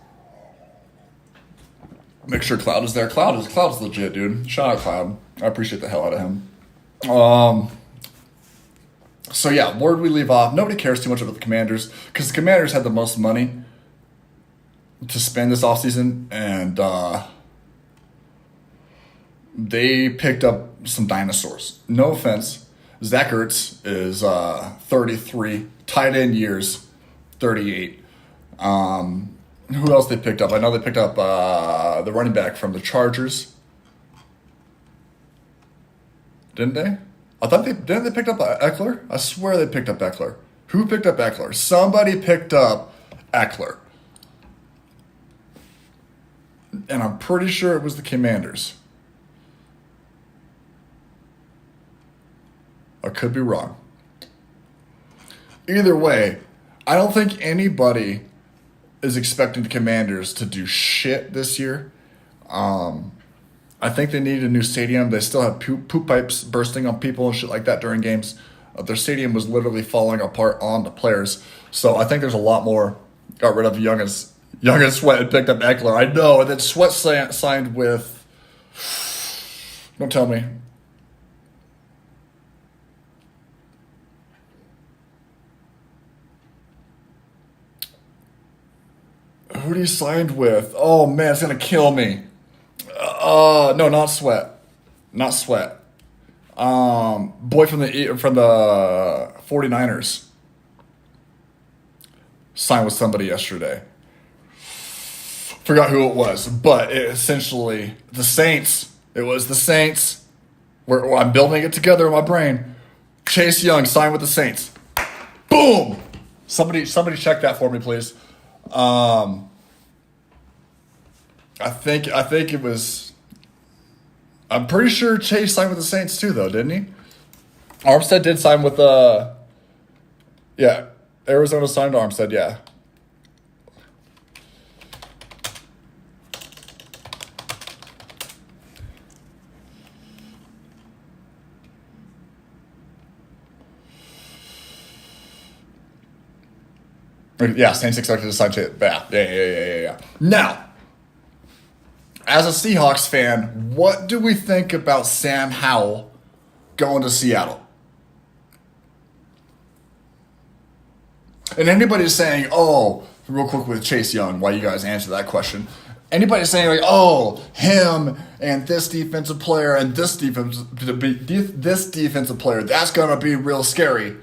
Make sure Cloud is there. Cloud is legit, dude. Shout out Cloud. I appreciate the hell out of him. So yeah, where did we leave off? Nobody cares too much about the Commanders, because the Commanders had the most money to spend this offseason, and they picked up some dinosaurs. No offense. Zach Ertz is 33. Tight end years, 38. Who else they picked up? I know they picked up the running back from the Chargers. Didn't they? I thought they picked up Eckler? I swear they picked up Eckler. Who picked up Eckler? Somebody picked up Eckler. And I'm pretty sure it was the Commanders. I could be wrong. Either way, I don't think anybody is expecting the Commanders to do shit this year. I think they need a new stadium. They still have poop pipes bursting on people and shit like that during games. Their stadium was literally falling apart on the players. So I think there's a lot more. Got rid of Young and Sweat and picked up Eckler. I know. And then Sweat signed with... Don't tell me. Who did he signed with? Oh, man, it's going to kill me. No, not Sweat. Not Sweat. Boy from the 49ers signed with somebody yesterday. Forgot who it was, but essentially the Saints. It was the Saints. I'm building it together in my brain. Chase Young signed with the Saints. Boom! Somebody check that for me, please. I think it was I'm pretty sure Chase signed with the Saints too, though, didn't he? Armstead did sign with yeah, Arizona signed Armstead, yeah. Yeah, Saints expected to sign Chase. Yeah. Now, as a Seahawks fan, what do we think about Sam Howell going to Seattle? And anybody's saying, oh, real quick with Chase Young, while you guys answer that question. Anybody saying like, oh, him and this defensive player and this defensive player, that's gonna be real scary.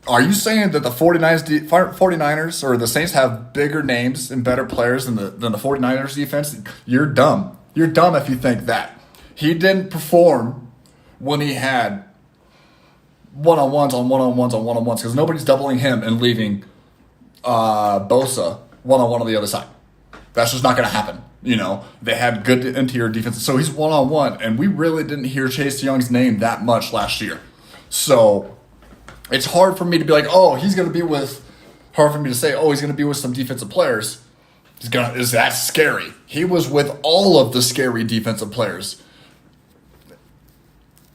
Are you saying that the 49ers or the Saints have bigger names and better players than the 49ers defense? You're dumb. You're dumb if you think that. He didn't perform when he had one-on-ones because nobody's doubling him and leaving Bosa one-on-one on the other side. That's just not going to happen. You know, they had good interior defense. So he's one-on-one, and we really didn't hear Chase Young's name that much last year. So it's hard for me to be like, oh, he's going to be with – hard for me to say, oh, he's going to be with some defensive players. Is that scary? He was with all of the scary defensive players.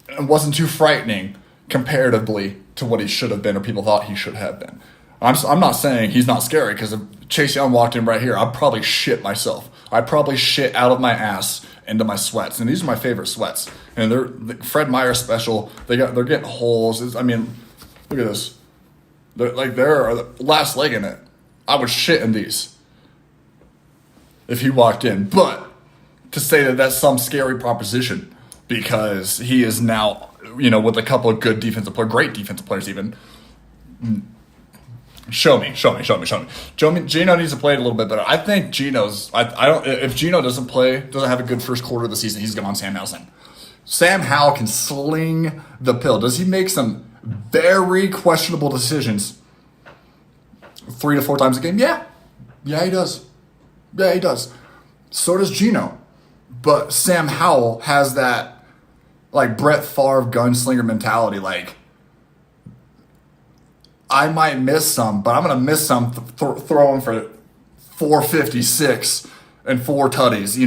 It wasn't too frightening comparatively to what he should have been or people thought he should have been. I'm not saying he's not scary because if Chase Young walked in right here, I'd probably shit myself. I'd probably shit out of my ass into my sweats. And these are my favorite sweats. And they're the Fred Meyer special. They're getting holes. Look at this. They're last leg in it. I would shit in these if he walked in. But to say that that's some scary proposition because he is now, with a couple of good defensive players, great defensive players even. Show me. Geno needs to play it a little bit better. I think Geno's. If Geno doesn't have a good first quarter of the season, he's gone Sam Howell. Sam Howell can sling the pill. Does he make some very questionable decisions 3 to 4 times a game? Yeah, he does. So does Geno. But Sam Howell has that Brett Favre gunslinger mentality. I might miss some, but I'm going to miss some throwing for 456 and 4 tutties,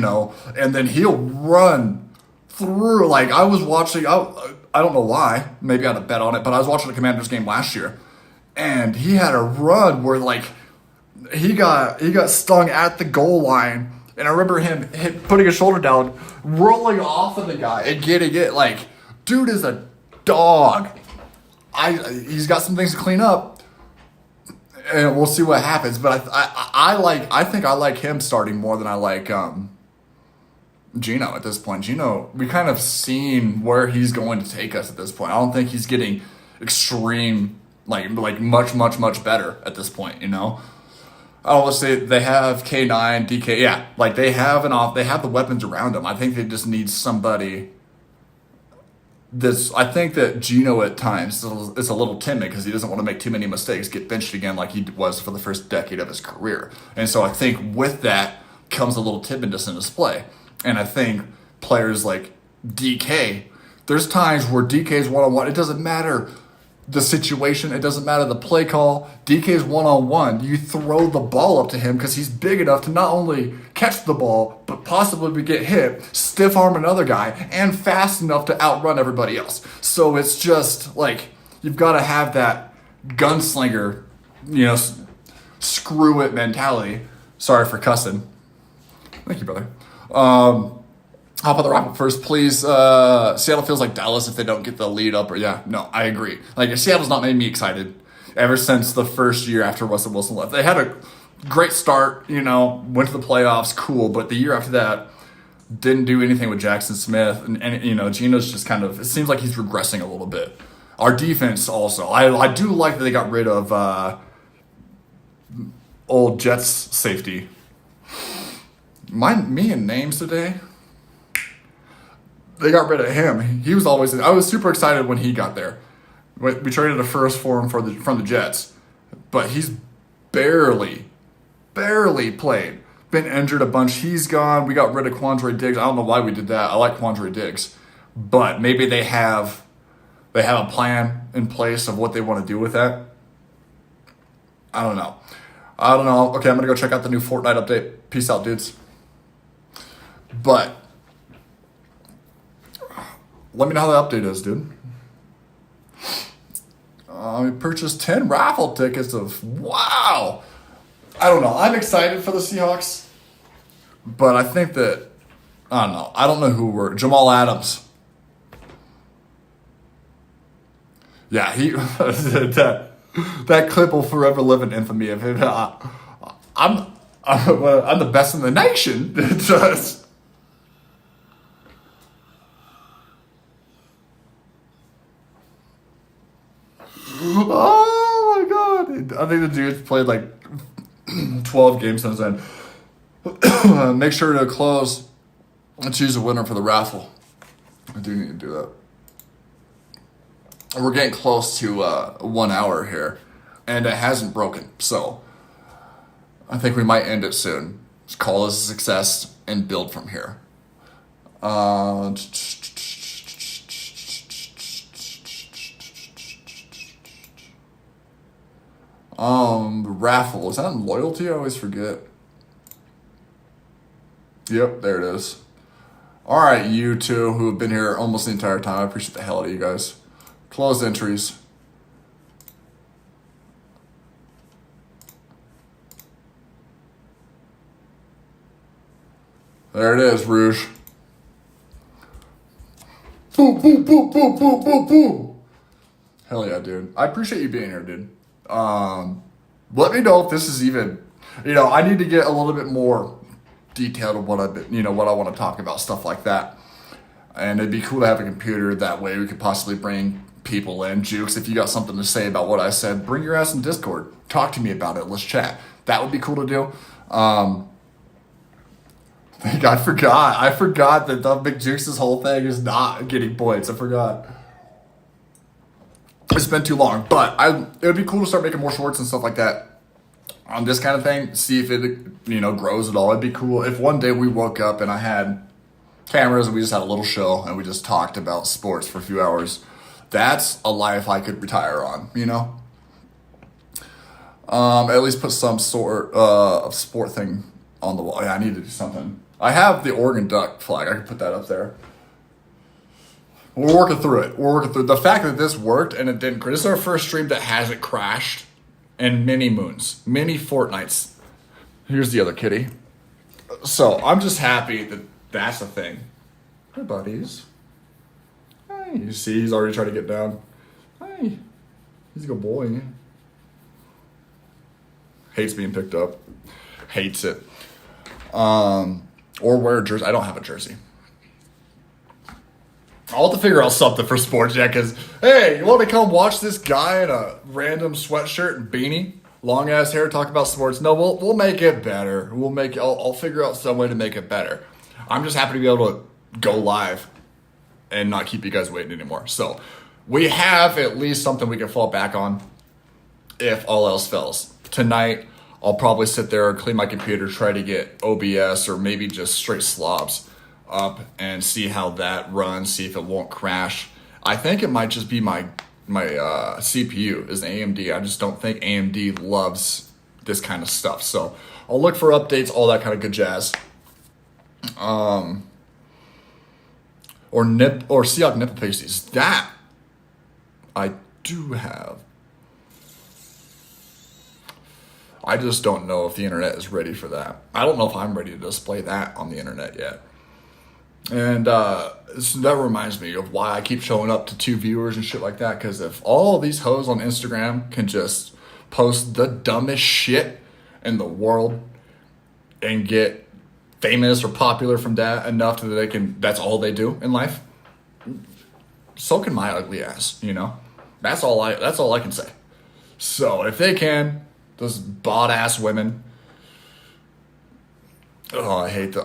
and then he'll run through. I was watching, I don't know why, maybe I had a bet on it, but I was watching the Commanders game last year, and he had a run where he got stung at the goal line, and I remember him putting his shoulder down, rolling off of the guy and getting it. Dude is a dog. He's got some things to clean up, and we'll see what happens. But I think I like him starting more than I like Geno at this point. Geno, we kind of seen where he's going to take us at this point. I don't think he's getting extreme, much better at this point. I don't say they have K9, DK. Yeah, they have they have the weapons around them. I think they just need somebody. I think that Geno at times is a little timid because he doesn't want to make too many mistakes, get benched again like he was for the first decade of his career. And so I think with that comes a little timidness in his play. And I think players like DK, there's times where DK's one-on-one. It doesn't matter the situation. It doesn't matter the play call. DK's one-on-one. You throw the ball up to him because he's big enough to not only catch the ball, but possibly get hit, stiff arm another guy, and fast enough to outrun everybody else. So it's just you've got to have that gunslinger, screw it mentality. Sorry for cussing. Thank you, brother. Hop on the wrap up first, please. Seattle feels like Dallas if they don't get the lead up. No, I agree. Seattle's not made me excited ever since the first year after Russell Wilson left. They had a great start, went to the playoffs, cool. But the year after that, didn't do anything with Jackson Smith. And Geno's just kind of, it seems like he's regressing a little bit. Our defense also. I do like that they got rid of old Jets safety. Me and names today. They got rid of him. He was always. I was super excited when he got there. We traded a first for him from the Jets, but he's barely played. been injured a bunch. He's gone. We got rid of Quandre Diggs. I don't know why we did that. I like Quandre Diggs. But maybe they have a plan in place of what they want to do with that. I don't know. Okay, I'm going to go check out the new Fortnite update. Peace out, dudes. But let me know how the update is, dude. We purchased 10 raffle tickets wow. I don't know. I'm excited for the Seahawks. But I think that, I don't know. I don't know who we're. Jamal Adams. Yeah, that clip will forever live in infamy of him. I'm the best in the nation. Oh my god! I think the dude's played like 12 games since then. Make sure to close and choose a winner for the raffle. I do need to do that. We're getting close to 1 hour here, and it hasn't broken, so I think we might end it soon. Just call this a success and build from here. Raffle. Is that in loyalty? I always forget. Yep, there it is. All right, you two who have been here almost the entire time. I appreciate the hell out of you guys. Close entries. There it is, Rouge. Boom, boom, boom, boom, boom, boom, boom. Hell yeah, dude. I appreciate you being here, dude. Let me know if this is even, I need to get a little bit more detailed of what what I want to talk about, stuff like that. And it'd be cool to have a computer. That way we could possibly bring people in. Jukes, if you got something to say about what I said, bring your ass in Discord. Talk to me about it. Let's chat. That would be cool to do. I forgot that the Big Jukes' whole thing is not getting points. I forgot. It's been too long, but it would be cool to start making more shorts and stuff like that on this kind of thing. See if it, grows at all. It'd be cool if one day we woke up and I had cameras and we just had a little show and we just talked about sports for a few hours. That's a life I could retire on, At least put some sort of sport thing on the wall. Yeah, I need to do something. I have the Oregon Duck flag. I could put that up there. We're working through it. The fact that this worked and it didn't. This is our first stream that hasn't crashed in many moons, many fortnights. Here's the other kitty. So I'm just happy that that's a thing. Hi, buddies. Hi. You see, he's already trying to get down. Hi. He's a good boy. Hates being picked up. Hates it. Or wear a jersey. I don't have a jersey. I'll have to figure out something for sports, yeah, because, hey, you want to come watch this guy in a random sweatshirt and beanie, long-ass hair, talk about sports? No, we'll make it better. I'll figure out some way to make it better. I'm just happy to be able to go live and not keep you guys waiting anymore. So we have at least something we can fall back on if all else fails. Tonight, I'll probably sit there and clean my computer, try to get OBS or maybe just straight slobs up and see how that runs, see if it won't crash. I think it might just be my CPU is AMD. I just don't think AMD loves this kind of stuff. So I'll look for updates, all that kind of good jazz. Or Seahawk nipple pasties. That I do have. I just don't know if the internet is ready for that. I don't know if I'm ready to display that on the internet yet. And that reminds me of why I keep showing up to 2 viewers and shit like that. Because if all these hoes on Instagram can just post the dumbest shit in the world and get famous or popular from that enough that that's all they do in life, so can my ugly ass, That's all I can say. So if they can, those bot ass women. Oh, I hate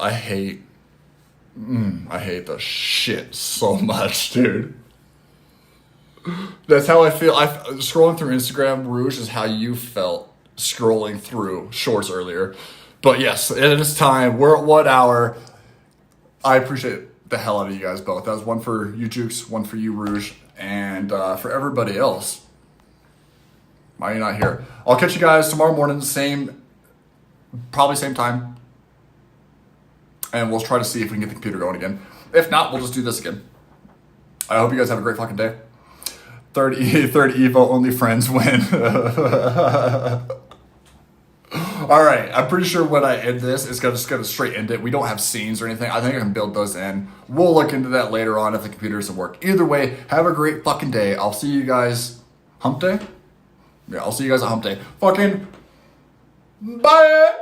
the shit so much, dude. That's how I feel. Scrolling through Instagram, Rouge, is how you felt scrolling through shorts earlier. But yes, it is time. We're at 1 hour. I appreciate the hell out of you guys both. That was one for you, Jukes, one for you, Rouge, and for everybody else. Why are you not here? I'll catch you guys tomorrow morning, probably same time. And we'll try to see if we can get the computer going again. If not, we'll just do this again. I hope you guys have a great fucking day. Third Evo, only friends win. All right, I'm pretty sure when I end this, it's just gonna straight end it. We don't have scenes or anything. I think I can build those in. We'll look into that later on if the computer doesn't work. Either way, have a great fucking day. I'll see you guys hump day. Yeah, I'll see you guys at hump day. Fucking bye.